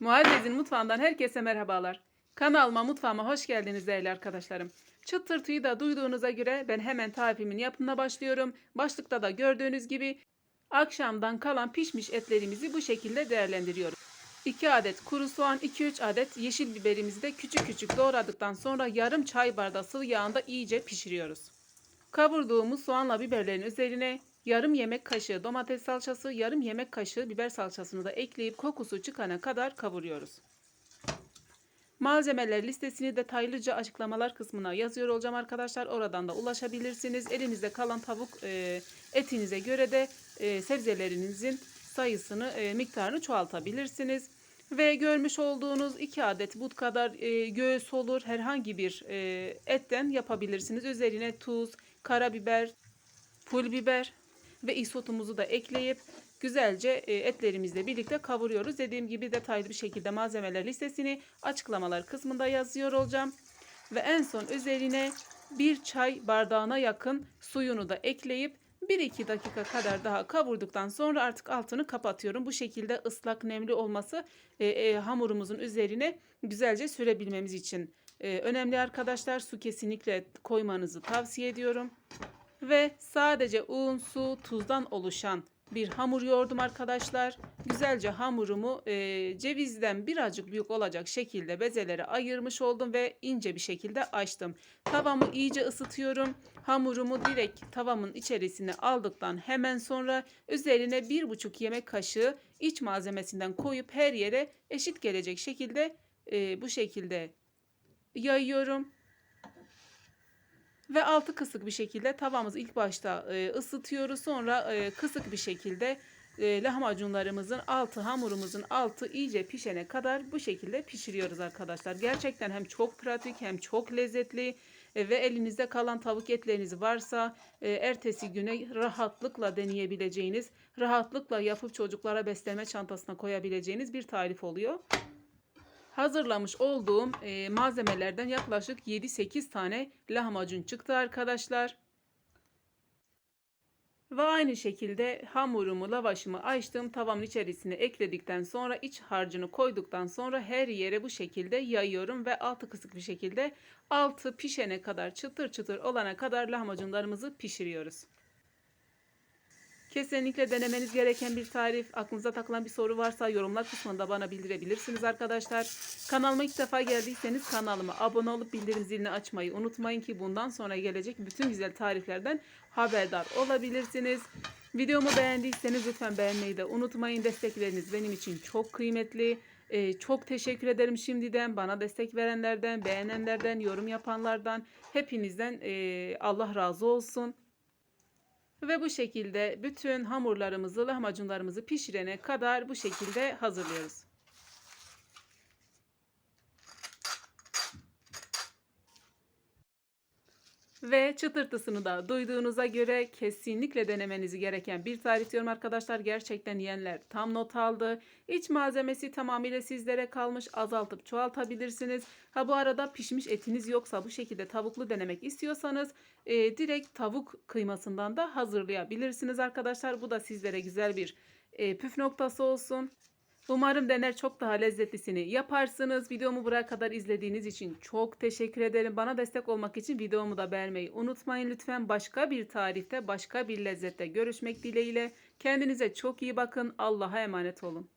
Muazzez'in mutfağından herkese merhabalar. Kanalıma, mutfağıma hoş geldiniz değerli arkadaşlarım. Çıtırtıyı da duyduğunuza göre ben hemen tarifimin yapımına başlıyorum. Başlıkta da gördüğünüz gibi akşamdan kalan pişmiş etlerimizi bu şekilde değerlendiriyoruz. 2 adet kuru soğan, 2-3 adet yeşil biberimizi de küçük küçük doğradıktan sonra yarım çay bardağı sıvı yağında iyice pişiriyoruz. Kavurduğumuz soğanla biberlerin üzerine yarım yemek kaşığı domates salçası, yarım yemek kaşığı biber salçasını da ekleyip kokusu çıkana kadar kavuruyoruz. Malzemeler listesini detaylıca açıklamalar kısmına yazıyor olacağım arkadaşlar. Oradan da ulaşabilirsiniz. Elinizde kalan tavuk etinize göre de sebzelerinizin sayısını, miktarını çoğaltabilirsiniz. Ve görmüş olduğunuz 2 adet but kadar göğüs olur. Herhangi bir etten yapabilirsiniz. Üzerine tuz, karabiber, pul biber ve isotumuzu da ekleyip güzelce etlerimizle birlikte kavuruyoruz. Dediğim gibi detaylı bir şekilde malzemeler listesini açıklamalar kısmında yazıyor olacağım. Ve en son üzerine bir çay bardağına yakın suyunu da ekleyip 1-2 dakika kadar daha kavurduktan sonra artık altını kapatıyorum. Bu şekilde ıslak nemli olması hamurumuzun üzerine güzelce sürebilmemiz için önemli arkadaşlar. Su kesinlikle koymanızı tavsiye ediyorum. Ve sadece un, su, tuzdan oluşan bir hamur yoğurdum arkadaşlar. Güzelce hamurumu cevizden birazcık büyük olacak şekilde bezelere ayırmış oldum ve ince bir şekilde açtım. Tavamı iyice ısıtıyorum. Hamurumu direkt tavamın içerisine aldıktan hemen sonra üzerine 1,5 yemek kaşığı iç malzemesinden koyup her yere eşit gelecek şekilde bu şekilde yayıyorum. Ve altı kısık bir şekilde tavamızı ilk başta ısıtıyoruz. Sonra kısık bir şekilde lahmacunlarımızın altı, hamurumuzun altı iyice pişene kadar bu şekilde pişiriyoruz arkadaşlar. Gerçekten hem çok pratik hem çok lezzetli ve elinizde kalan tavuk etleriniz varsa ertesi güne rahatlıkla deneyebileceğiniz, rahatlıkla yapıp çocuklara beslenme çantasına koyabileceğiniz bir tarif oluyor. Hazırlamış olduğum malzemelerden yaklaşık 7-8 tane lahmacun çıktı arkadaşlar. Ve aynı şekilde hamurumu, lavaşımı açtım. Tavamın içerisine ekledikten sonra iç harcını koyduktan sonra her yere bu şekilde yayıyorum ve altı kısık bir şekilde altı pişene kadar, çıtır çıtır olana kadar lahmacunlarımızı pişiriyoruz. Kesinlikle denemeniz gereken bir tarif. Aklınıza takılan bir soru varsa yorumlar kısmında bana bildirebilirsiniz arkadaşlar. Kanalıma ilk defa geldiyseniz kanalıma abone olup bildirim zilini açmayı unutmayın ki bundan sonra gelecek bütün güzel tariflerden haberdar olabilirsiniz. Videomu beğendiyseniz lütfen beğenmeyi de unutmayın. Destekleriniz benim için çok kıymetli. Çok teşekkür ederim şimdiden bana destek verenlerden, beğenenlerden, yorum yapanlardan, hepinizden Allah razı olsun. Ve bu şekilde bütün hamurlarımızı, lahmacunlarımızı pişirene kadar bu şekilde hazırlıyoruz. Ve çıtırtısını da duyduğunuza göre kesinlikle denemenizi gereken bir tarif diyorum arkadaşlar. Gerçekten yiyenler tam not aldı. İç malzemesi tamamıyla sizlere kalmış. Azaltıp çoğaltabilirsiniz. Ha bu arada pişmiş etiniz yoksa bu şekilde tavuklu denemek istiyorsanız direkt tavuk kıymasından da hazırlayabilirsiniz arkadaşlar. Bu da sizlere güzel bir püf noktası olsun. Umarım dener çok daha lezzetlisini yaparsınız. Videomu buraya kadar izlediğiniz için çok teşekkür ederim. Bana destek olmak için videomu da beğenmeyi unutmayın lütfen. Başka bir tarifte, başka bir lezzette görüşmek dileğiyle. Kendinize çok iyi bakın. Allah'a emanet olun.